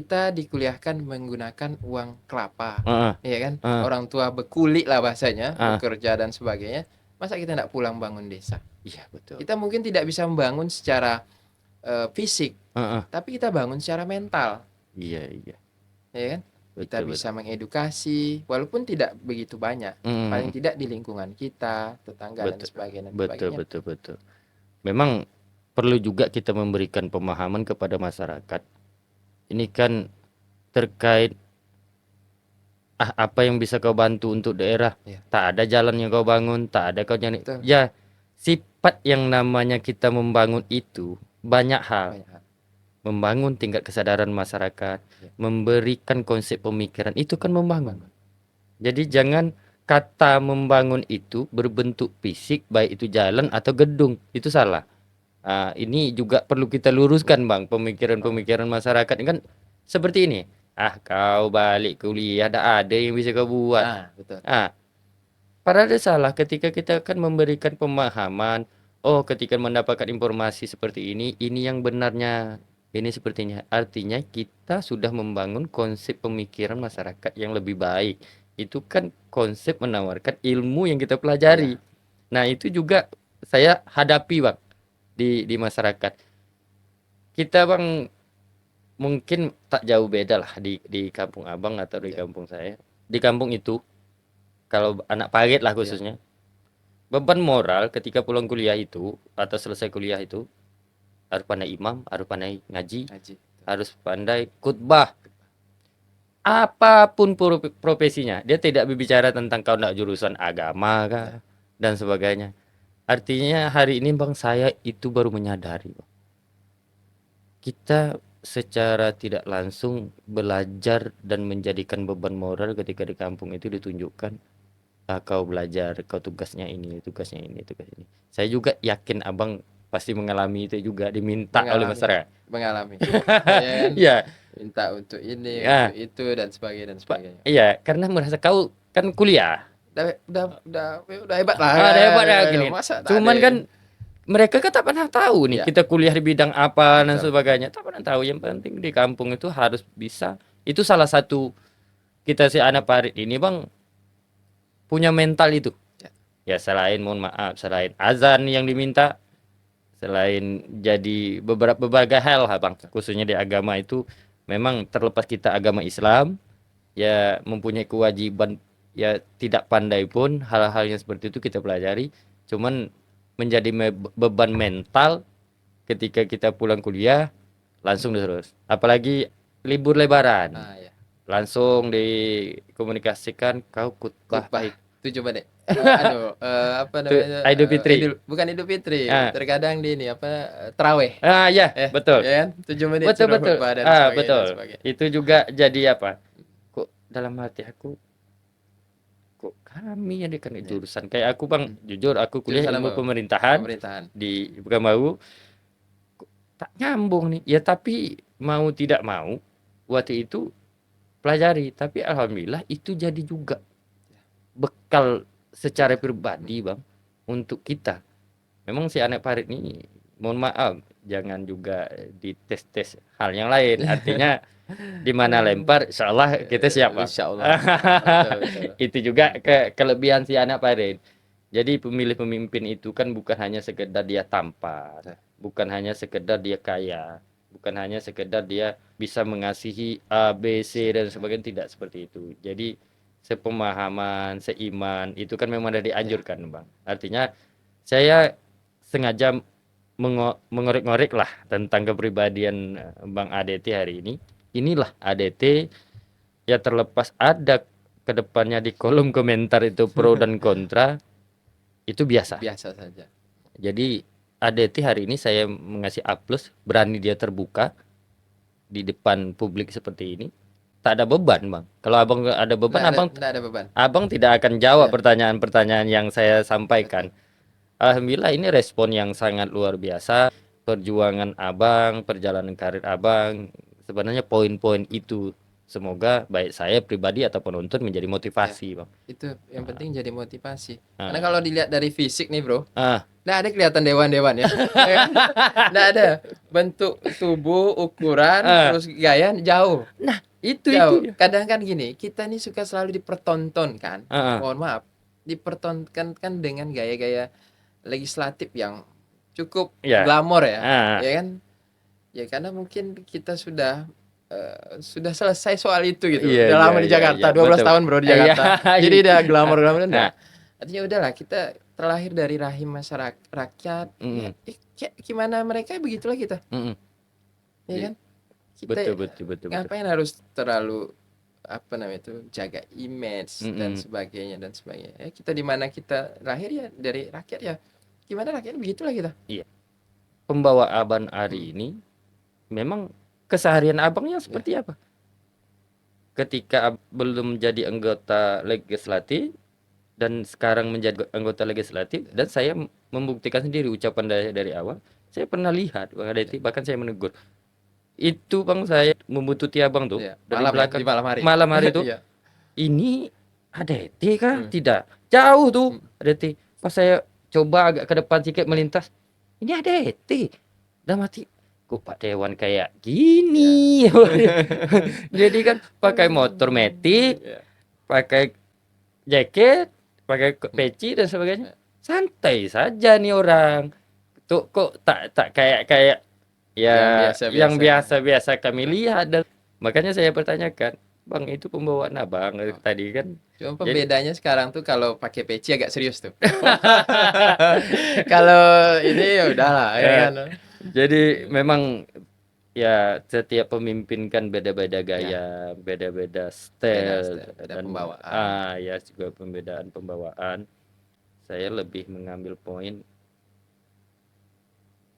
kita dikuliahkan menggunakan uang kelapa, Heeh, iya kan? heeh, Orang tua berkulik lah bahasanya, heeh. bekerja dan sebagainya. Masa kita tidak pulang bangun desa? Iya betul. Kita mungkin tidak bisa membangun secara fisik, Heeh. tapi kita bangun secara mental, Iya, iya. ya kan? Kita Betul, bisa betul. mengedukasi, walaupun tidak begitu banyak, paling Mm, tidak di lingkungan kita, tetangga dan betul. sebagainya dan Betul, sebagainya. betul, betul. Memang perlu juga kita memberikan pemahaman kepada masyarakat. Ini kan terkait apa yang bisa kau bantu untuk daerah. Ya, Tak ada jalan yang kau bangun, tak ada kau nyari. betul. Ya, sifat yang namanya kita membangun itu banyak hal. Banyak hal. Membangun tingkat kesadaran masyarakat, Ya. memberikan konsep pemikiran itu kan membangun. Bangun. Jadi jangan kata membangun itu berbentuk fisik, baik itu jalan atau gedung, itu salah. Ini juga perlu kita luruskan, Bang, pemikiran-pemikiran masyarakat ini kan seperti ini. Kau balik kuliah, tak ada yang bisa kau buat. Betul. Padahal salah ketika kita akan memberikan pemahaman. Oh, ketika mendapatkan informasi seperti ini yang benarnya. Ini sepertinya. Artinya kita sudah membangun konsep pemikiran masyarakat yang lebih baik. Itu kan konsep menawarkan ilmu yang kita pelajari. Ya. Nah, itu juga saya hadapi, Bang, di masyarakat. Kita, Bang, mungkin tak jauh beda lah di kampung Abang atau di Ya. kampung saya. Di kampung itu, kalau anak parit lah Ya. khususnya, beban moral ketika pulang kuliah itu atau selesai kuliah itu harus pandai imam, harus pandai ngaji, Haji. harus pandai khutbah. Apapun profesinya, dia tidak berbicara tentang kau nak jurusan agama kah Ya. dan sebagainya. Artinya hari ini, Bang, saya itu baru menyadari, Bang. Kita secara tidak langsung belajar dan menjadikan beban moral ketika di kampung itu ditunjukkan. Kau belajar, kau tugasnya ini, tugasnya ini, tugas ini. Saya juga yakin Abang pasti mengalami itu juga, diminta oleh masyarakat. Mengalami. Ya kan? Iya, Minta untuk ini, untuk ya, itu dan sebagainya dan Pak. sebagainya. Iya, karena merasa kau kan kuliah. Udah hebat lah. Ada hebat ya gini. Masa tak Cuman ada? kan mereka kan tak pernah tahu nih Ya. kita kuliah di bidang apa dan Betul. sebagainya. Tak pernah tahu. Yang penting di kampung itu harus bisa. Itu salah satu kita si anak parit ini, Bang, punya mental itu. Ya. Ya selain mohon maaf, selain azan yang diminta, selain jadi berbagai hal, Bang, khususnya di agama itu memang terlepas kita agama Islam, ya mempunyai kewajiban, ya tidak pandai pun hal-hal yang seperti itu kita pelajari. Cuman menjadi beban mental ketika kita pulang kuliah langsung terus. Apalagi libur lebaran. Ya. Langsung dikomunikasikan kau khutbah. Itu coba deh. Apa namanya? Idul Fitri. Bukan Idul Fitri. Ah. Terkadang di ini apa taraweh. Ya, betul. Ya kan? 7 menit Betul, suruh betul. khutbah dan sebagainya, Betul. dan sebagainya. Itu juga jadi apa? Kok dalam hati aku kok kami yang dekan jurusan kayak aku, Bang, jujur aku kuliah Jurusan ilmu apa? pemerintahan di Pekanbaru. Tak nyambung nih. Ya tapi mau tidak mau waktu itu pelajari, tapi alhamdulillah itu jadi juga bekal secara pribadi, Bang, untuk kita. Memang si anak parit ini mohon maaf jangan juga dites-tes hal yang lain. Artinya di mana lempar insyaallah kita siap, Bang. Insyaallah. Betul, betul. Itu juga kelebihan si anak parit. Jadi pemilih pemimpin itu kan bukan hanya sekedar dia tampan, bukan hanya sekedar dia kaya, bukan hanya sekedar dia bisa mengasihi A, B, C dan sebagainya, tidak seperti itu. Jadi sepemahaman, seiman itu kan memang ada dianjurkan, Bang. Artinya saya sengaja mengorek-ngorek lah tentang kepribadian Bang ADT hari ini. Inilah ADT ya, terlepas ada kedepannya di kolom komentar itu pro dan kontra, itu biasa saja. Jadi ADT hari ini saya mengasih A+, berani dia terbuka di depan publik seperti ini. Tak ada beban, Bang. Kalau Abang ada beban, Tidak ada beban. Abang tidak akan jawab pertanyaan-pertanyaan yang saya sampaikan. Alhamdulillah ini respon yang sangat luar biasa. Perjuangan Abang, perjalanan karir Abang, sebenarnya poin-poin itu Semoga baik saya pribadi atau penonton menjadi Ya, motivasi, Bang. itu yang penting jadi motivasi. Ah. Karena kalau dilihat dari fisik nih, Bro, Ah. nggak ada kelihatan dewan-dewan ya. Ya kan? Nggak ada bentuk tubuh, ukuran, Ah. terus gaya jauh. Nah, itu Jauh. dia. Kadang kan gini, kita nih suka selalu dipertontonkan. Ah. Mohon maaf, dipertontonkan kan dengan gaya-gaya legislatif yang cukup Ya. glamor ya. Ah. Ya kan? Ya karena mungkin kita sudah selesai soal itu gitu. Iya, Udah iya, lama di iya, Jakarta, iya, 12 betul. tahun Bro di Iya. Jakarta. Jadi udah glamor-glamor Nah. udah. Artinya udahlah kita terlahir dari rahim masyarakat rakyat. Ya, gimana mereka begitulah kita. Ya kan? Kita Betul. ngapain harus terlalu apa namanya itu jaga image dan sebagainya. Ya, kita di mana kita lahir ya dari rakyat ya. Gimana rakyat begitulah kita. Iya. Pembawa Abang hari ini memang keseharian Abangnya seperti apa? Ketika belum menjadi anggota legislatif dan sekarang menjadi anggota legislatif, dan saya membuktikan sendiri ucapan dari awal, saya pernah lihat Bang Adeti, bahkan saya menegur. Itu Bang, saya membuntuti Abang tuh dari belakang. Di malam hari. Malam hari itu. Iya. Ini Adeti kah? Tidak. Jauh tuh Adeti. Pas saya coba agak ke depan sedikit melintas, ini Adeti. Udah mati. Kok Pak Dewan kayak gini? Jadi kan pakai motor metik, pakai jaket, pakai peci dan sebagainya. Santai saja nih orang. Tuh kok tak kayak ya yang biasa kami lihat. Dan makanya saya pertanyakan, Bang, itu pembawaan Abang tadi kan. Cuma pembedanya sekarang tuh kalau pakai peci agak serius tuh. Kalau ini ya udahlah ya kan. Jadi memang ya setiap pemimpin kan beda-beda gaya, beda-beda style, beda pembawaan. Ya juga pembedaan pembawaan. Saya lebih mengambil poin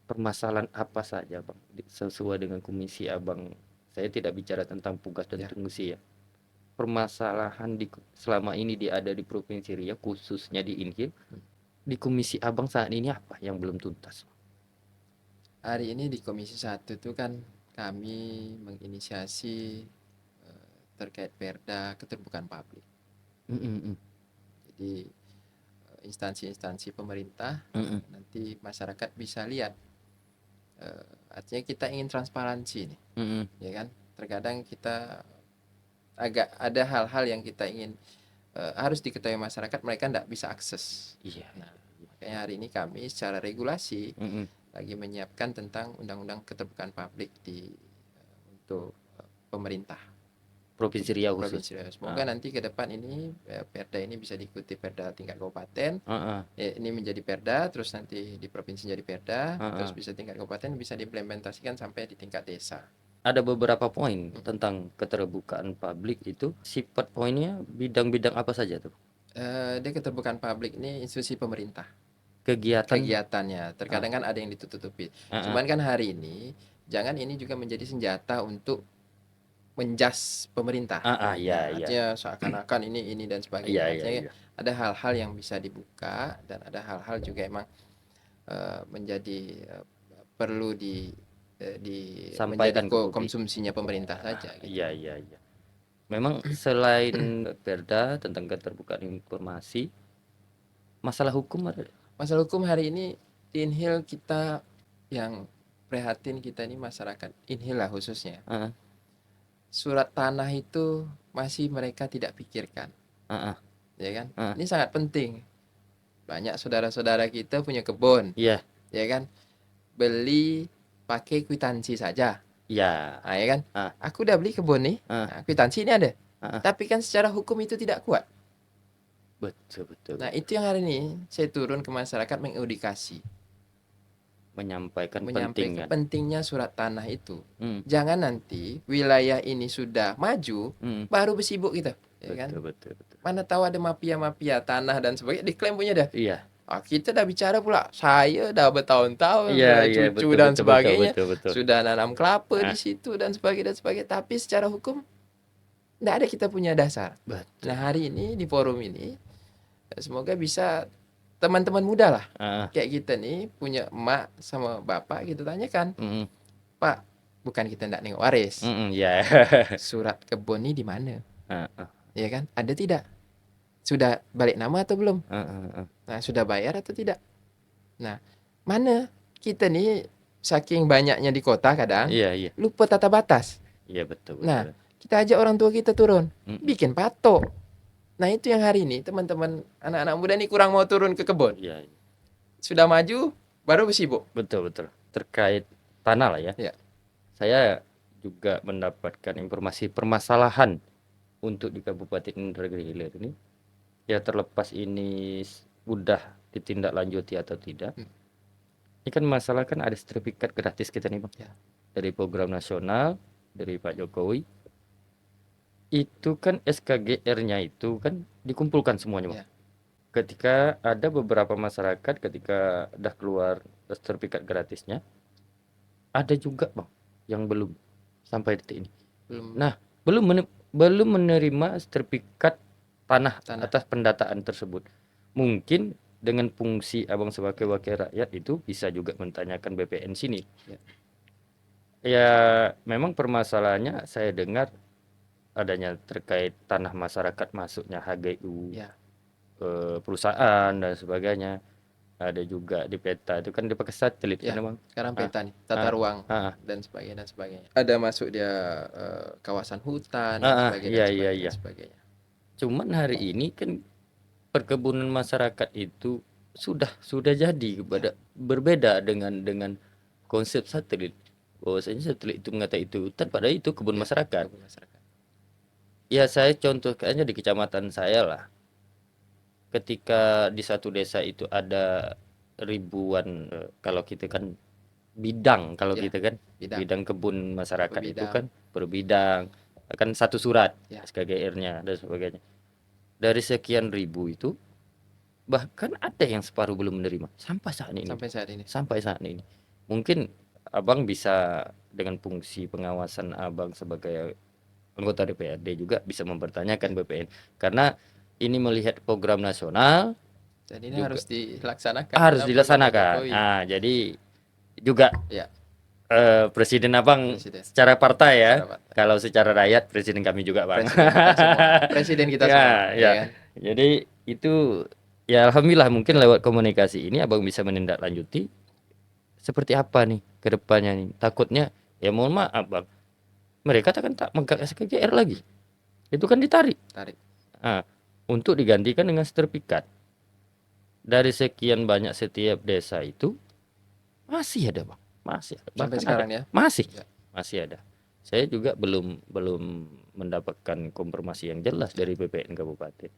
permasalahan apa saja Bang sesuai dengan komisi Abang. Saya tidak bicara tentang Pugas dan Tunggusi ya. Permasalahan selama ini ada di Provinsi Riau, khususnya di Inhil, di komisi Abang saat ini apa yang belum tuntas? Hari ini di Komisi 1 itu kan kami menginisiasi terkait perda keterbukaan publik. Jadi instansi-instansi pemerintah nanti masyarakat bisa lihat. Artinya kita ingin transparansi nih, ya kan? Terkadang kita agak ada hal-hal yang kita ingin harus diketahui masyarakat, mereka tidak bisa akses. Nah, makanya hari ini kami secara regulasi lagi menyiapkan tentang undang-undang keterbukaan publik untuk pemerintah Provinsi Riau khusus. Semoga nanti ke depan ini perda ini bisa diikuti perda tingkat kabupaten. Ini menjadi perda, terus nanti di provinsi jadi perda, terus bisa tingkat kabupaten, bisa diimplementasikan sampai di tingkat desa. Ada beberapa poin tentang keterbukaan publik itu, sifat poinnya bidang-bidang apa saja tuh? Dia keterbukaan publik ini institusi pemerintah. Kegiatannya terkadang kan ada yang ditutup-tutupi. Cuman kan hari ini jangan ini juga menjadi senjata untuk menjas pemerintah. Artinya seakan-akan ini dan sebagainya. Artinya ada hal-hal yang bisa dibuka dan ada hal-hal juga emang menjadi perlu menjadi konsumsinya pemerintah saja. Iya. Memang selain perda tentang keterbukaan informasi, masalah hukum ada? Masalah hukum hari ini di Inhil kita yang prihatin kita ini masyarakat Inhil lah khususnya. Surat tanah itu masih mereka tidak pikirkan. Ya kan? Ini sangat penting. Banyak saudara-saudara kita punya kebun. Ya kan? Beli pakai kwitansi saja. Ya kan? Aku udah beli kebun nih. Kwitansi ini ada. Tapi kan secara hukum itu tidak kuat. Betul. Nah, itu yang hari ini saya turun ke masyarakat mengedukasi. Menyampaikan pentingnya surat tanah itu. Jangan nanti wilayah ini sudah maju baru bersibuk kita, ya kan? Betul. Mana tahu ada mafia tanah dan sebagainya diklaim punya dah. Iya. Kita dah bicara pula, saya dah bertahun-tahun cucu betul, dan sebagainya. Betul. Sudah nanam kelapa di situ dan sebagainya. Tapi secara hukum tidak ada kita punya dasar. Betul. Nah, hari ini di forum ini semoga bisa teman-teman muda lah kayak kita nih punya emak sama bapak kita tanyakan, Pak, bukan kita nggak nengok waris. Ya. Surat kebun ini di mana? Heeh. Ya kan? Ada tidak? Sudah balik nama atau belum? Heeh. Nah, sudah bayar atau tidak? Nah, mana kita nih saking banyaknya di kota kadang Iya. lupa tata batas. Iya, betul. Nah, kita ajak orang tua kita turun, bikin patok. Nah, itu yang hari ini teman-teman anak-anak muda nih kurang mau turun ke kebun. Iya. Sudah maju baru sibuk. Betul. Terkait tanah lah ya. Ya. Saya juga mendapatkan informasi permasalahan untuk di Kabupaten Indragiri Hilir ini. Ya, terlepas ini udah ditindaklanjuti atau tidak. Ini kan masalah kan ada sertifikat gratis kita nih, Bang. Ya. Dari program nasional dari Pak Jokowi. Itu kan SKGR-nya itu kan dikumpulkan semuanya, Bang. Ya. Ketika ada beberapa masyarakat ketika udah keluar sertifikat gratisnya, ada juga, Bang, yang belum sampai detik ini. Belum menerima sertifikat tanah atas pendataan tersebut. Mungkin dengan fungsi Abang sebagai wakil rakyat itu bisa juga mentanyakan BPN sini. Ya, memang permasalahannya saya dengar adanya terkait tanah masyarakat masuknya HGU, perusahaan dan sebagainya. Ada juga di peta itu kan dipakai satelit ya, kan, Bang. Sekarang peta nih, tata ruang dan sebagainya. Ada masuk dia kawasan hutan dan sebagainya. Iya. Cuman hari ini kan perkebunan masyarakat itu sudah jadi berbeda dengan konsep satelit. Bahwasanya satelit itu mengatakan itu hutan, padahal itu kebun masyarakat. Ya, saya contohkannya di kecamatan saya lah. Ketika di satu desa itu ada ribuan, kalau kita kan bidang, kalau kita kan bidang kebun masyarakat itu kan per bidang, kan satu surat SKGR-nya dan sebagainya. Dari sekian ribu itu bahkan ada yang separuh belum menerima sampai saat ini. Mungkin Abang bisa dengan fungsi pengawasan Abang sebagai anggota DPRD juga bisa mempertanyakan BPN, karena ini melihat program nasional dan ini juga harus dilaksanakan. Nah, jadi juga presiden Abang secara partai ya. Kalau secara rakyat presiden kami juga, Bang. Presiden kita semua. Ya. Jadi itu ya alhamdulillah mungkin lewat komunikasi ini Abang bisa menindaklanjuti seperti apa nih ke depannya nih. Takutnya ya mohon maaf, Bang, mereka tak megang SKGR lagi. Itu kan ditarik. Nah, untuk digantikan dengan sertifikat. Dari sekian banyak setiap desa itu masih ada, Bang. Masih ada. Sampai sekarang ya? Masih ada. Saya juga belum mendapatkan konfirmasi yang jelas dari BPN Kabupaten.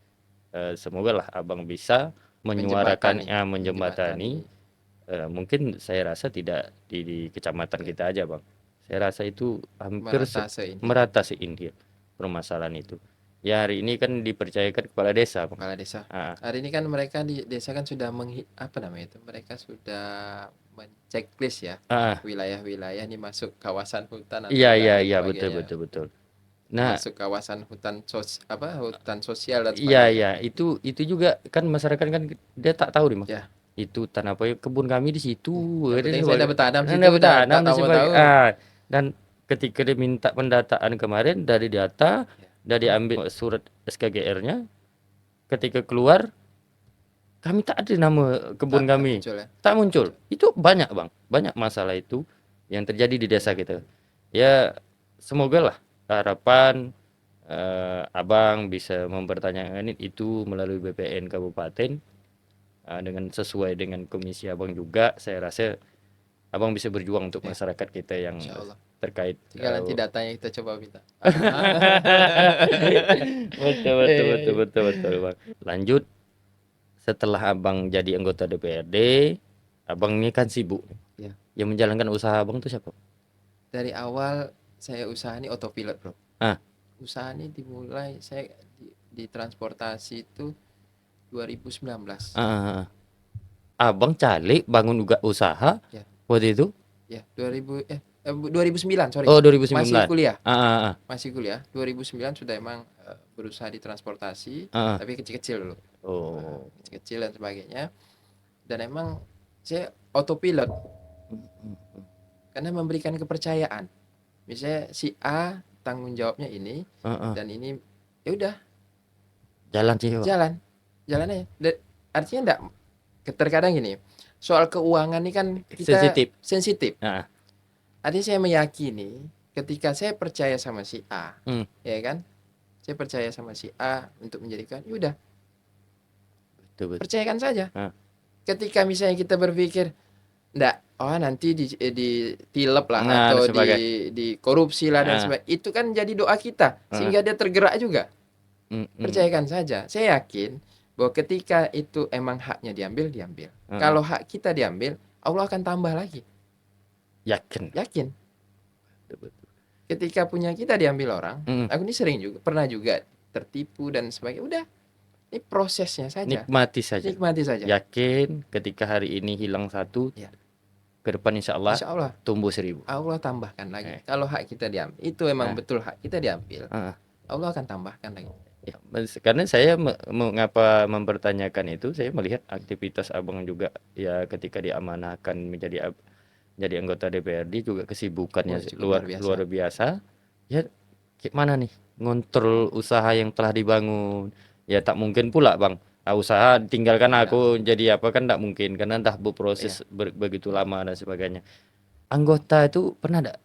Semoga lah Abang bisa menyuarakan, menjembatani. Mungkin saya rasa tidak di kecamatan kita aja, Bang. Saya rasa itu hampir merata se-India permasalahan itu. Ya, hari ini kan dipercayakan kepala desa, Bang. Kepala desa. Hari ini kan mereka di desa kan sudah mereka sudah menceklis ya wilayah-wilayah ini masuk kawasan hutan atau iya, betul. Nah, masuk kawasan hutan sosial dan sebagainya. Iya, itu juga kan masyarakat kan dia tak tahu nih, Bang. Itu tanah apa kebun kami di situ. Saya dapat tanam situ, tahu. Dan ketika diminta pendataan kemarin dari data, dari ambil surat SKGR-nya, ketika keluar kami tak ada nama kebun kami. Tak muncul. Itu banyak, Bang. Banyak masalah itu yang terjadi di desa kita. Ya, semoga lah harapan Abang bisa mempertanyakan itu melalui BPN Kabupaten dengan sesuai dengan komisi Abang juga. Saya rasa Abang bisa berjuang untuk masyarakat kita yang terkait. Tinggal nanti datanya kita coba minta. Betul, Bang. Lanjut, setelah Abang jadi anggota DPRD, Abang ini kan sibuk. Yang menjalankan usaha Abang itu siapa? Dari awal saya usaha ini autopilot, Bro. Usaha ini dimulai saya di transportasi itu 2019. Abang caleg bangun juga usaha waktu itu? Ya, 2009, sorry. Oh, 2009. Masih kuliah. Masih kuliah. 2009 sudah emang berusaha di transportasi, tapi kecil-kecil dulu. Kecil-kecil dan sebagainya. Dan emang saya autopilot. Karena memberikan kepercayaan. Misalnya si A tanggung jawabnya ini dan ini, ya udah Jalan sih, Pak. jalan aja. Artinya enggak, terkadang gini, soal keuangan ini kan kita sensitif. Artinya saya meyakini ketika saya percaya sama si A, ya kan, saya percaya sama si A untuk menjadikan, ya udah, percayakan saja. Ketika misalnya kita berpikir enggak, oh nanti ditilep lah atau di korupsi lah dan sebagainya, itu kan jadi doa kita sehingga dia tergerak juga. Percayakan saja. Saya yakin bahwa ketika itu emang haknya diambil. Kalau hak kita diambil, Allah akan tambah lagi. Yakin. Ketika punya kita diambil orang, aku ini pernah juga tertipu dan sebagainya. Udah, ini prosesnya saja. Nikmati saja. Yakin ketika hari ini hilang satu, ke depan insya Allah tumbuh 1000. Allah tambahkan lagi. Kalau hak kita diambil, itu emang betul hak kita diambil, Allah akan tambahkan lagi. Ya, karena saya mengapa mempertanyakan itu, saya melihat aktivitas abang juga ya ketika diamanahkan menjadi anggota DPRD juga kesibukannya luar biasa. Ya gimana nih ngontrol usaha yang telah dibangun? Ya tak mungkin pula bang, usaha tinggalkan aku jadi apa, kan tak mungkin karena dah berproses begitu lama dan sebagainya. Anggota itu pernah ada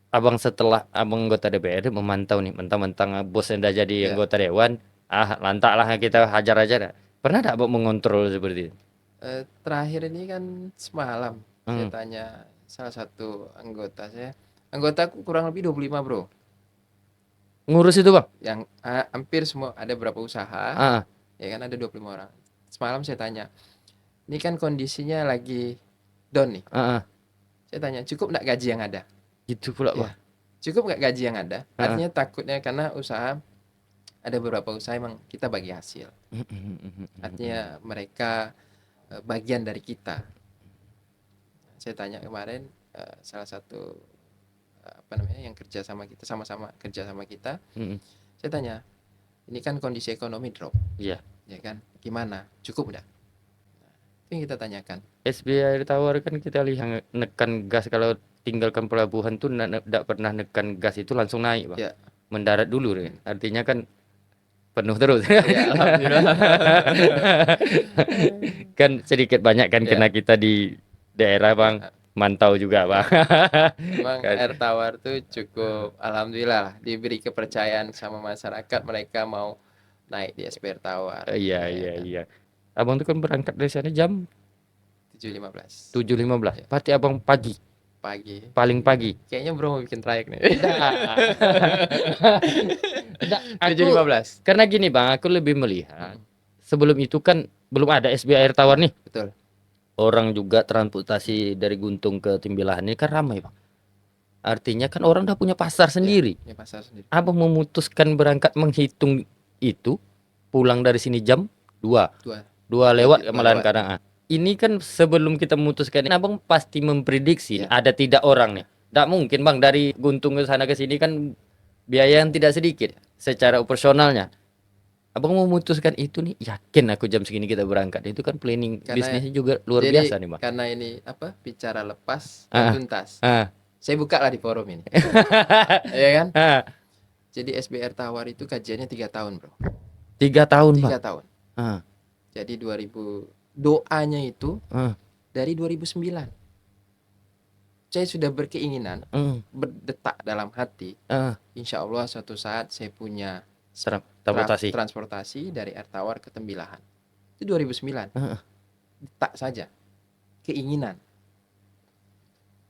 abang setelah abang anggota DPRD memantau nih, mentang-mentang bos anda jadi anggota dewan, lantak lah kita hajar aja. Pernah tak abang mengontrol seperti itu? Terakhir ini kan semalam saya tanya salah satu anggota saya, anggotaku kurang lebih 25 bro. Ngurus itu bang? Yang hampir semua, ada berapa usaha, ya kan, ada 25 orang. Semalam saya tanya, ini kan kondisinya lagi down nih. Saya tanya, cukup nggak gaji yang ada? Gitu pula bang. Cukup nggak gaji yang ada? Artinya takutnya karena usaha, ada beberapa usaha emang kita bagi hasil. Artinya mereka bagian dari kita. Saya tanya kemarin salah satu yang kerja sama kita, sama-sama kerja sama kita. Saya tanya, ini kan kondisi ekonomi drop. Iya. Ya kan? Gimana? Cukup nggak? Itu yang kita tanyakan. SBY Air Tawar kan kita lihat nekan gas, kalau tinggalkan pelabuhan tuh tidak pernah nekan gas itu langsung naik bang. Mendarat dulu deh. Artinya kan penuh terus. Alhamdulillah. Kan sedikit banyak kan kena kita di daerah bang, mantau juga bang. Memang Air Tawar tuh cukup, alhamdulillah lah, diberi kepercayaan sama masyarakat, mereka mau naik di SBY Air Tawar. Iya. Abang tuh kan berangkat dari sana jam 7.15. 7.15. Pasti abang pagi. Paling pagi. Kayaknya bro mau bikin trayek nih. Aku 7.15. Karena gini bang, aku lebih melihat sebelum itu kan belum ada SBY Air Tawar nih. Betul. Orang juga transportasi dari Guntung ke Timbilahan ini kan ramai bang. Artinya kan orang udah punya pasar sendiri. Abang memutuskan berangkat menghitung itu, pulang dari sini jam 2 lewat malahan kadang. Ini kan sebelum kita memutuskan ini, abang pasti memprediksi ada tidak orang nih. Tidak mungkin bang dari Guntung ke sana ke sini kan biaya yang tidak sedikit secara operasionalnya. Abang memutuskan itu nih, yakin aku jam segini kita berangkat. Itu kan planning bisnisnya juga luar biasa nih bang. Karena ini bicara lepas tuntas. Saya buka lah di forum ini. Ya kan? Jadi SBY Air Tawar itu kajiannya 3 tahun bro. 3 tahun 3 bang? tahun. Jadi doanya itu dari 2009. Saya sudah berkeinginan, berdetak dalam hati, insya Allah suatu saat saya punya transportasi dari Air Tawar ke Tembilahan. Itu 2009. Detak saja, keinginan,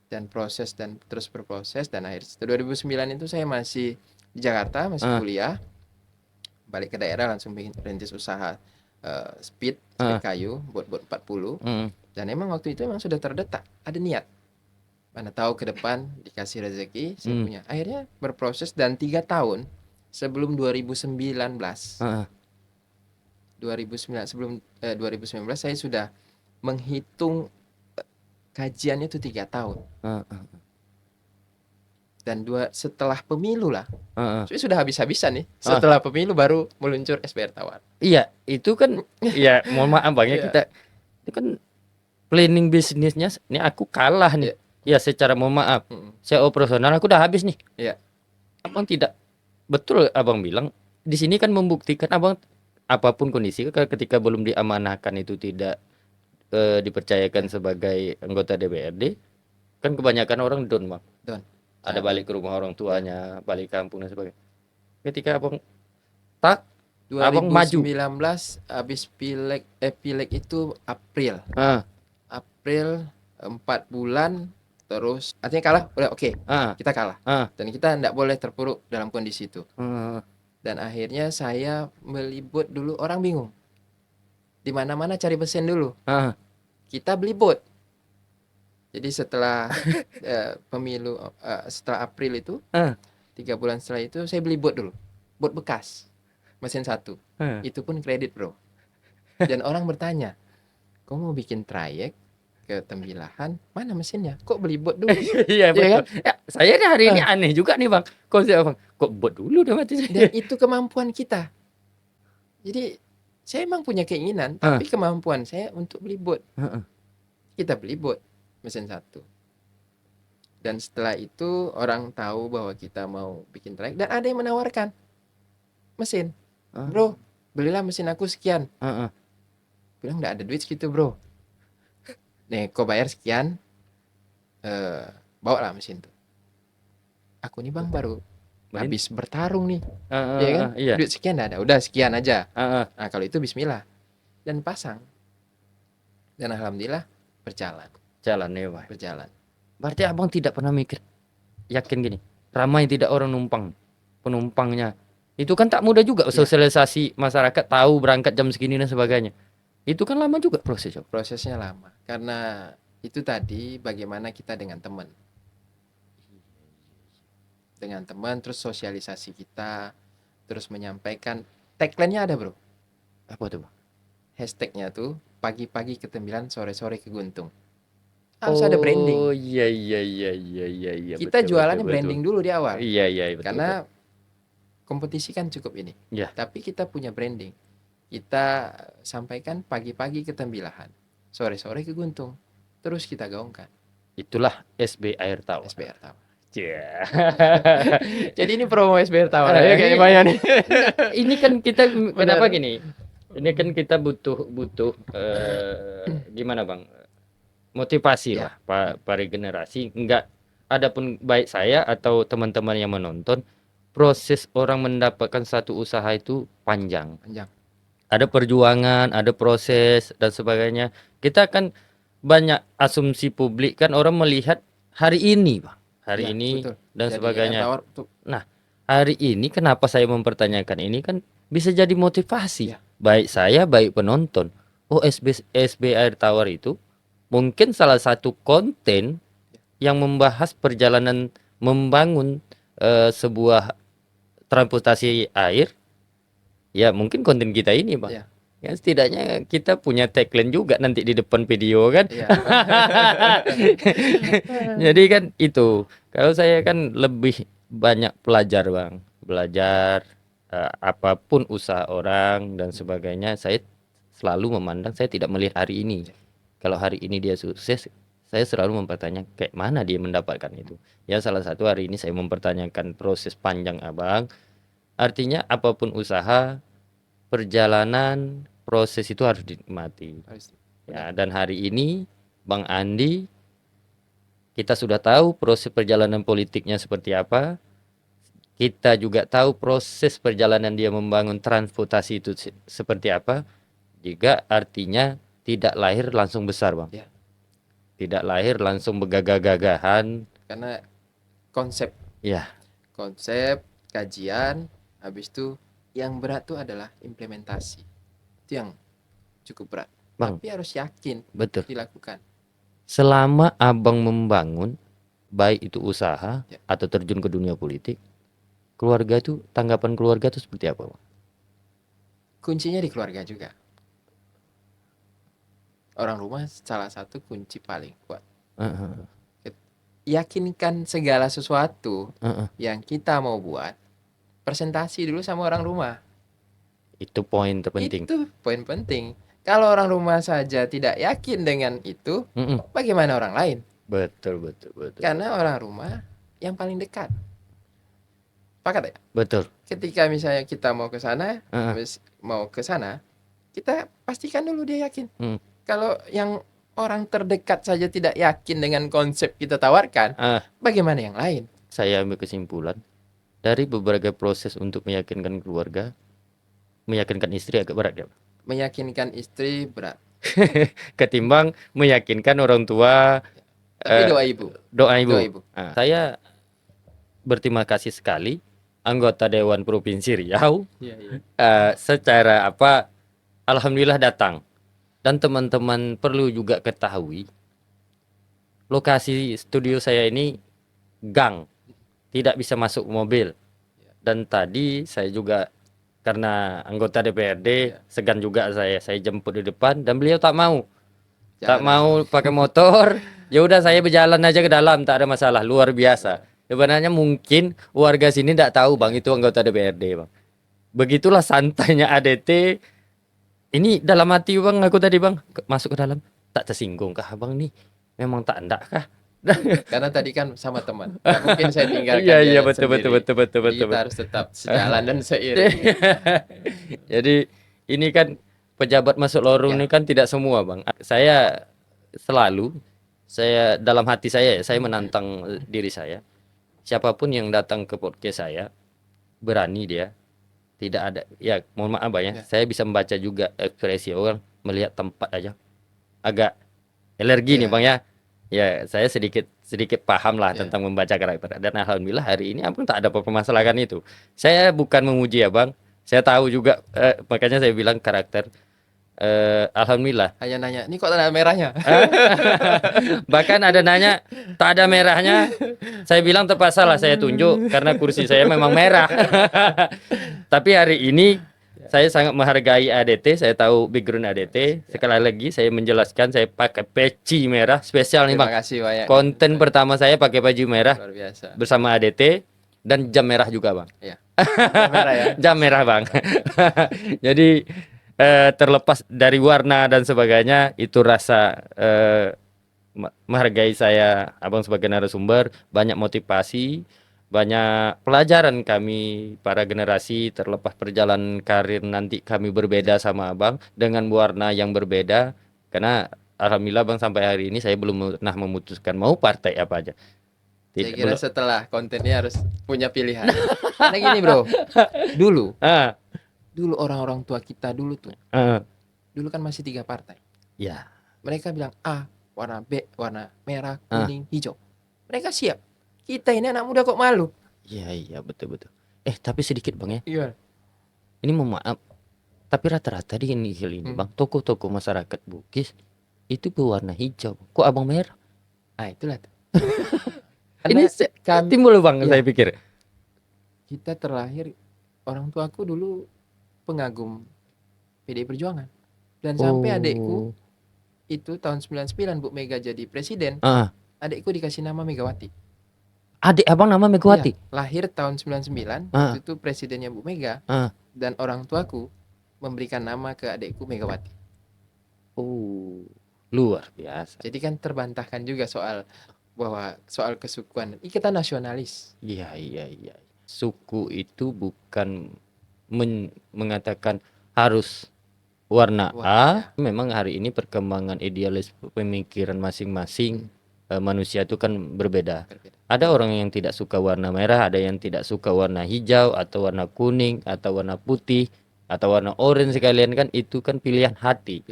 dan proses, dan terus berproses, dan akhir 2009 itu saya masih di Jakarta, masih kuliah, balik ke daerah langsung bikin rintis usaha speed kayu, bot 40. Dan emang waktu itu emang sudah terdetak, ada niat, mana tahu ke depan dikasih rezeki, saya punya. Akhirnya berproses, dan 3 tahun sebelum 2019 saya sudah menghitung kajiannya itu 3 tahun. Dan setelah pemilu lah, sudah habis-habisan nih. Setelah pemilu baru meluncur SBY Air Tawar. Iya, itu kan ya mohon maaf bang ya, kita itu kan planning bisnisnya ini aku kalah nih. ya secara mohon maaf, saya operasional aku udah habis nih. Iya. Abang tidak, betul abang bilang di sini kan membuktikan abang apapun kondisi ketika belum diamanahkan itu tidak dipercayakan sebagai anggota DPRD, kan kebanyakan orang down bang. Down. Ada balik ke rumah orang tuanya, balik kampung dan sebagainya. Ketika abang abang maju. 2019 habis pileg itu April. April 4 bulan terus artinya kalah, udah oke. Kita kalah. Dan kita tidak boleh terpuruk dalam kondisi itu. Dan akhirnya saya melibut dulu, orang bingung. Di mana-mana cari mesin dulu. Kita beli bot. Jadi setelah pemilu setelah April itu 3 bulan setelah itu saya beli bot dulu. Bot bekas. Mesin 1. Itu pun kredit, bro. Dan orang bertanya, kau mau bikin trayek ke Tembilahan, mana mesinnya? Kok beli bot dulu? Iya betul. Kan? Ya, saya nih hari ini aneh juga nih bang. Kok bot dulu udah mati. Dan itu kemampuan kita. Jadi saya emang punya keinginan, tapi kemampuan saya untuk beli bot. Kita beli bot mesin 1. Dan setelah itu orang tahu bahwa kita mau bikin trayek dan ada yang menawarkan mesin. Bro, belilah mesin aku sekian. Bilang nggak ada duit segitu, bro. Nih, kau bayar sekian, bawa lah mesin tuh. Aku nih bang baru habis bertarung nih, ya kan? Iya. Duit sekian ada, udah sekian aja. Nah kalau itu Bismillah dan pasang. Dan alhamdulillah berjalan. Berjalan. Berarti abang tidak pernah mikir, yakin gini, ramai tidak orang penumpangnya. Itu kan tak mudah juga sosialisasi masyarakat tahu berangkat jam segini dan sebagainya. Itu kan lama juga prosesnya lama. Karena itu tadi bagaimana kita dengan teman. Terus sosialisasi kita, terus menyampaikan. Tagline-nya ada, bro. Apa tuh, bang? Hashtag-nya tuh pagi-pagi ke Tembilan, sore-sore ke Guntung. Harus ada branding. Oh iya. Kita jualannya branding dulu di awal. Iya betul. Karena kompetisi kan cukup ini. Yeah. Tapi kita punya branding. Kita sampaikan pagi-pagi ke Tembilahan, sore-sore ke Guntung. Terus kita gaungkan. Itulah SBAir Tower. Yeah. Jadi ini promo SBAir Tower. Kayak banyak nih. Ini kan kita kenapa gini? Ini kan kita butuh gimana bang? Motivasi lah para generasi. Enggak, adapun baik saya atau teman-teman yang menonton, proses orang mendapatkan satu usaha itu panjang. Ada perjuangan, ada proses dan sebagainya. Kita kan banyak asumsi publik kan orang melihat hari ini, bang, ini betul. Dan jadi sebagainya. Nah, hari ini kenapa saya mempertanyakan ini kan bisa jadi motivasi. Baik saya, baik penonton. Oh, SBAir Tower itu mungkin salah satu konten yang membahas perjalanan membangun sebuah transportasi air. Ya mungkin konten kita ini bang. Ya setidaknya kita punya tagline juga nanti di depan video kan. Jadi kan itu. Kalau saya kan lebih banyak belajar bang. Apapun usaha orang dan sebagainya. Saya selalu memandang, saya tidak melihat hari ini. Kalau hari ini dia sukses, saya selalu mempertanyakan kayak mana dia mendapatkan itu. Ya salah satu hari ini saya mempertanyakan proses panjang abang. Artinya apapun usaha, perjalanan, proses itu harus dinikmati. Ya, dan hari ini Bang Andi, kita sudah tahu proses perjalanan politiknya seperti apa. Kita juga tahu proses perjalanan dia membangun transportasi itu seperti apa. Juga artinya tidak lahir langsung besar, Bang. Tidak lahir langsung begagah-gagahan. Karena konsep. Konsep, kajian, habis itu yang berat itu adalah implementasi. Itu yang cukup berat. Bang, tapi harus yakin dilakukan. Selama abang membangun, baik itu usaha atau terjun ke dunia politik, keluarga itu, tanggapan keluarga itu seperti apa, Bang? Kuncinya di keluarga juga. Orang rumah salah satu kunci paling kuat. Yakinkan segala sesuatu yang kita mau buat, presentasi dulu sama orang rumah. Itu poin terpenting. Itu poin penting. Kalau orang rumah saja tidak yakin dengan itu, bagaimana orang lain? Betul. Karena orang rumah yang paling dekat. Pakat ya? Betul. Ketika misalnya kita mau ke sana, Heeh. kita pastikan dulu dia yakin. Hmm. Kalau yang orang terdekat saja tidak yakin dengan konsep kita tawarkan, bagaimana yang lain? Saya ambil kesimpulan dari beberapa proses untuk meyakinkan keluarga, meyakinkan istri agak berat ya. Meyakinkan istri berat. Ketimbang meyakinkan orang tua. Tapi doa ibu. Doa ibu. Saya berterima kasih sekali anggota Dewan Provinsi Riau. Secara alhamdulillah datang. Dan teman-teman perlu juga ketahui, lokasi studio saya ini gang, tidak bisa masuk mobil. Dan tadi saya juga karena anggota DPRD segan juga saya jemput di depan dan beliau tak mau pakai motor. Ya udah saya berjalan aja ke dalam, tak ada masalah, luar biasa. Sebenarnya mungkin warga sini tidak tahu bang itu anggota DPRD bang. Begitulah santainya ADT. Ini dalam hati bang, aku tadi bang masuk ke dalam tak tersinggung kah bang nih, memang tak endak kah? Karena tadi kan sama teman, nggak mungkin saya tinggalkan Iya betul. kita harus tetap sejalan dan seiring. Jadi ini kan pejabat masuk lorong ini kan tidak semua bang. Saya dalam hati saya menantang diri saya, siapapun yang datang ke podcast saya berani dia. Tidak ada, ya mohon maaf ya, saya bisa membaca juga ekspresi orang melihat tempat aja agak alergi nih bang ya. Ya saya sedikit paham lah tentang membaca karakter, dan alhamdulillah hari ini abang tak ada permasalahan itu. Saya bukan memuji ya bang, saya tahu juga makanya saya bilang karakter. Alhamdulillah. Hanya nanya, ini kok ada merahnya? Bahkan ada nanya tak ada merahnya. Saya bilang terpaksa lah saya tunjuk karena kursi saya memang merah. Tapi hari ini saya sangat menghargai ADT. Saya tahu background ADT. Sekali lagi saya menjelaskan, saya pakai peci merah spesial nih bang. Terima kasih banyak. Konten pertama saya pakai baju merah. Luar biasa. Bersama ADT dan jam merah juga bang. Iya. Jam merah ya. Jam merah bang. Jadi terlepas dari warna dan sebagainya, itu rasa menghargai saya abang sebagai narasumber, banyak motivasi, banyak pelajaran kami para generasi, terlepas perjalanan karir nanti kami berbeda sama abang dengan warna yang berbeda, karena alhamdulillah bang sampai hari ini saya belum pernah memutuskan mau partai apa aja. Saya kira setelah kontennya harus punya pilihan. Karena gini bro, dulu orang-orang tua kita dulu dulu kan masih 3 partai. Ya. Mereka bilang A, warna B, warna merah, kuning, hijau. Mereka siap. Kita ini anak muda kok malu. Iya betul. Tapi sedikit bang ya. Iya. Ini mohon maaf, tapi rata-rata di ini bang, toko-toko masyarakat Bugis itu berwarna hijau. Kok abang merah? Itulah. Ini timbul bang, saya pikir. Kita terlahir, orang tuaku dulu pengagum PDI Perjuangan. Dan sampai adikku itu tahun 99 Bu Mega jadi presiden, adikku dikasih nama Megawati. Adik abang nama Megawati? Iya, lahir tahun 99, waktu itu presidennya Bu Mega, dan orang tuaku memberikan nama ke adikku Megawati. Luar biasa. Jadi kan terbantahkan juga soal kesukuan, ikatan nasionalis. Iya. Suku itu bukan mengatakan harus warna A. Memang hari ini perkembangan idealis pemikiran masing-masing manusia itu kan berbeda. Ada orang yang tidak suka warna merah, ada yang tidak suka warna hijau atau warna kuning atau warna putih atau warna orange sekalian, kan itu kan pilihan hati.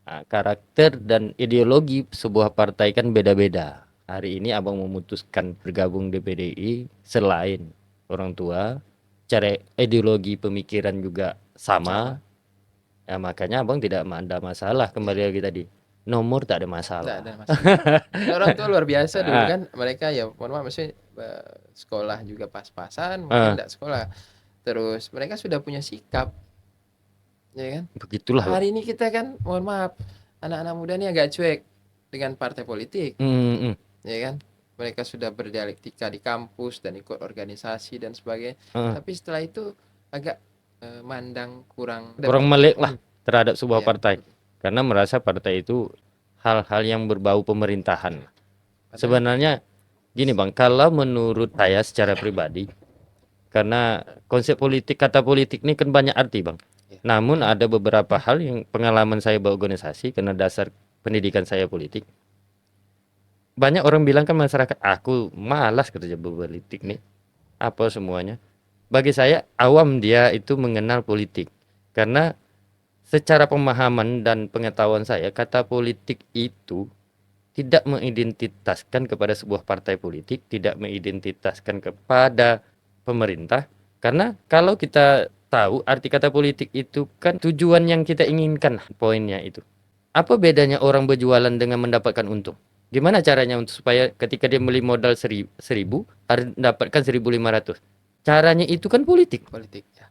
Karakter dan ideologi sebuah partai kan beda-beda. Hari ini abang memutuskan bergabung di PDI selain orang tua, cara ideologi pemikiran juga sama. Ya makanya abang tidak ada masalah. Kembali lagi tadi, nomor tak ada masalah. Orang tua luar biasa dulu kan, mereka ya mohon maaf, maksudnya sekolah juga pas-pasan, mungkin tidak sekolah. Terus mereka sudah punya sikap, ya kan? Begitulah. Hari ini kita kan mohon maaf, anak-anak muda ini agak cuek dengan partai politik, ya kan? Mereka sudah berdialektika di kampus dan ikut organisasi dan sebagainya. Tapi setelah itu agak mandang kurang melek lah terhadap sebuah partai, karena merasa partai itu hal-hal yang berbau pemerintahan. Sebenarnya gini Bang, kalau menurut saya secara pribadi, karena konsep politik, kata politik ini kan banyak arti Bang. Ya. Namun ada beberapa hal yang pengalaman saya berorganisasi karena dasar pendidikan saya politik. Banyak orang bilang kan masyarakat, aku malas kerja berpolitik nih, apa semuanya. Bagi saya awam dia itu mengenal politik. Karena secara pemahaman dan pengetahuan saya, kata politik itu tidak mengidentitaskan kepada sebuah partai politik, tidak mengidentitaskan kepada pemerintah. Karena kalau kita tahu arti kata politik itu kan tujuan yang kita inginkan, poinnya itu. Apa bedanya orang berjualan dengan mendapatkan untung? Gimana caranya untuk supaya ketika dia beli modal 1000, harus mendapatkan 1500? Caranya itu kan politik. Politik, ya.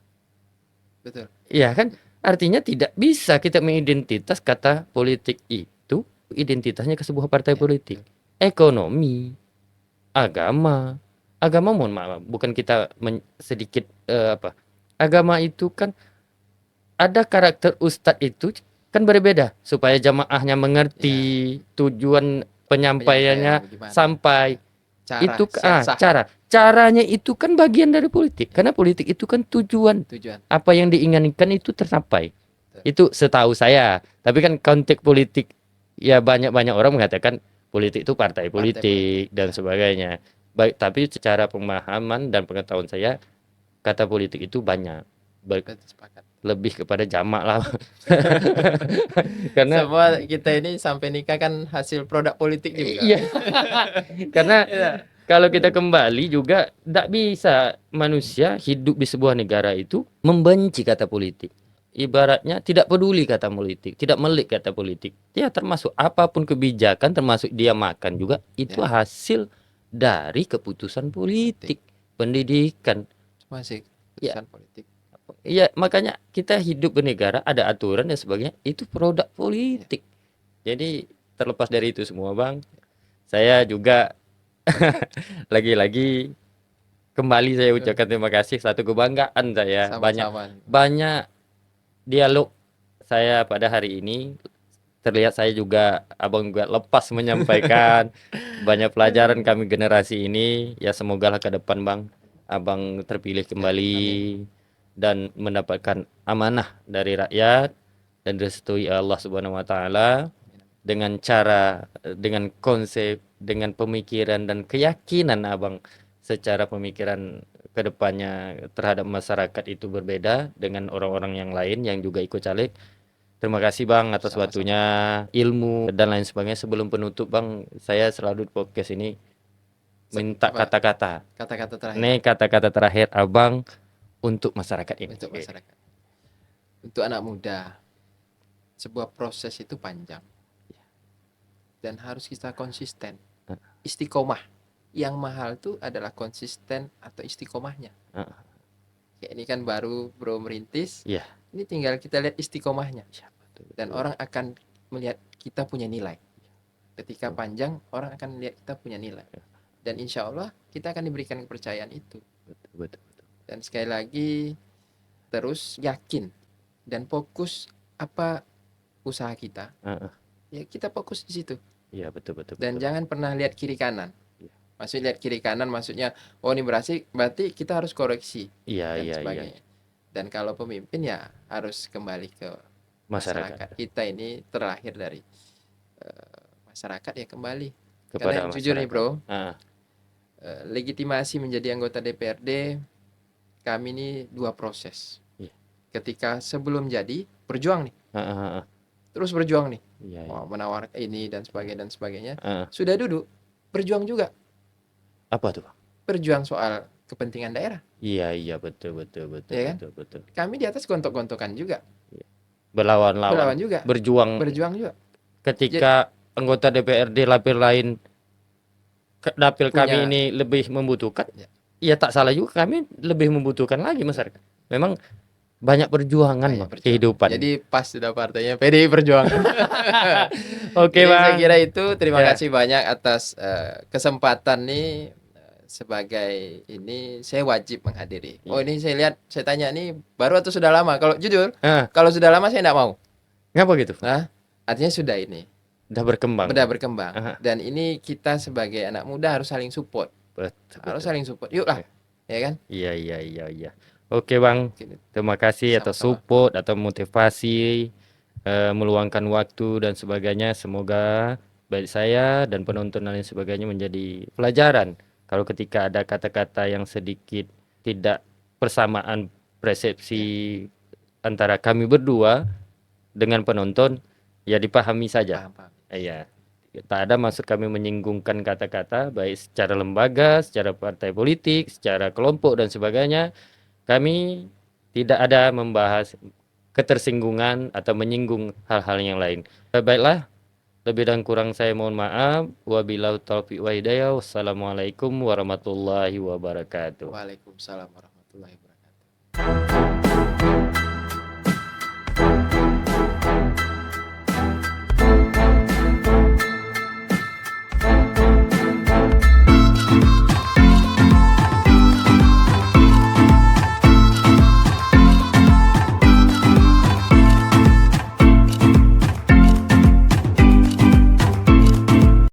Betul. Iya kan? Artinya tidak bisa kita mengidentitas kata politik itu identitasnya ke sebuah partai politik. Ekonomi, agama, mohon maaf, bukan kita sedikit agama itu kan ada karakter ustadz itu kan berbeda supaya jamaahnya mengerti tujuan penyampaiannya sampai itu caranya itu kan bagian dari politik, karena politik itu kan tujuan apa yang diinginkan itu tercapai. Itu setahu saya. Tapi kan konteks politik ya banyak orang mengatakan politik itu partai politik dan sebagainya. Baik, tapi secara pemahaman dan pengetahuan saya kata politik itu banyak. Lebih kepada jamak lah. Karena semua kita ini sampai nikah kan hasil produk politik juga. Iya. Karena kalau kita kembali juga tidak bisa manusia hidup di sebuah negara itu membenci kata politik. Ibaratnya tidak peduli kata politik, tidak melik kata politik. Ya termasuk apapun kebijakan, termasuk dia makan juga itu hasil dari keputusan politik, pendidikan. Masih keputusan politik. Iya, makanya kita hidup bernegara, ada aturan dan sebagainya, itu produk politik. Jadi terlepas dari itu semua Bang, saya juga lagi-lagi kembali saya ucapkan terima kasih, satu kebanggaan saya. Banyak dialog saya pada hari ini, terlihat saya juga Abang juga lepas menyampaikan banyak pelajaran kami generasi ini. Ya semoga ke depan Bang, Abang terpilih kembali dan mendapatkan amanah dari rakyat dan direstui Allah Subhanahu wa taala dengan cara, dengan konsep, dengan pemikiran dan keyakinan Abang secara pemikiran kedepannya terhadap masyarakat itu berbeda dengan orang-orang yang lain yang juga ikut caleg. Terima kasih Bang atas waktunya, ilmu dan lain sebagainya. Sebelum penutup Bang, saya selalu di podcast ini minta kata-kata terakhir. Nih kata-kata terakhir Abang untuk masyarakat ini. Untuk masyarakat. Untuk anak muda, sebuah proses itu panjang. Dan harus kita konsisten. Istiqomah. Yang mahal tuh adalah konsisten atau istiqomahnya. Kayak ini kan baru bro merintis. Ini tinggal kita lihat istiqomahnya. Dan orang akan melihat kita punya nilai. Ketika panjang, orang akan melihat kita punya nilai. Dan insya Allah kita akan diberikan kepercayaan itu. Betul. Dan sekali lagi terus yakin dan fokus apa usaha kita. Ya kita fokus di situ. Iya betul. Dan jangan pernah lihat kiri kanan. Maksudnya lihat kiri kanan maksudnya ini berarti kita harus koreksi. Iya. Dan kalau pemimpin ya harus kembali ke masyarakat. Kita ini terlahir dari masyarakat ya kembali. Karena jujur nih bro, legitimasi menjadi anggota DPRD kami ini 2 proses. Ketika sebelum jadi berjuang nih, terus berjuang nih, menawarkan ini dan sebagainya. Sudah duduk berjuang juga. Apa tuh? Berjuang soal kepentingan daerah. Iya betul. Ya kan? Betul. Kami di atas gontok-gontokan juga. Berlawan juga. Berjuang juga. Ketika anggota DPRD dapil lain, dapil kami ini lebih membutuhkan, ya tak salah juga kami lebih membutuhkan lagi masyarakat. Memang banyak perjuangan kehidupan. Jadi pas sudah partainya PDI Perjuangan. Oke Bang. Saya kira itu. Terima kasih banyak atas kesempatan nih. Sebagai ini saya wajib menghadiri. Ini saya lihat, saya tanya nih baru atau sudah lama? Kalau jujur, kalau sudah lama saya tidak mau. Ngapa gitu? Artinya sudah ini. Udah berkembang. berkembang. Aha. Dan ini kita sebagai anak muda harus saling support. Harus saling support. Yuk lah. Ya kan? Iya. Oke Bang, terima kasih atas Sama-sama. support atau motivasi, meluangkan waktu dan sebagainya. Semoga baik saya dan penonton dan lain sebagainya menjadi pelajaran. Kalau ketika ada kata-kata yang sedikit tidak persamaan persepsi antara kami berdua dengan penonton, ya dipahami saja. Paham. Iya. Tak ada maksud kami menyinggungkan kata-kata baik secara lembaga, secara partai politik, secara kelompok dan sebagainya. Kami tidak ada membahas ketersinggungan atau menyinggung hal-hal yang lain. Baiklah, lebih dan kurang saya mohon maaf. Wabillahi taufiq wa hidayah. Wassalamualaikum warahmatullahi wabarakatuh. Waalaikumsalam warahmatullahi wabarakatuh.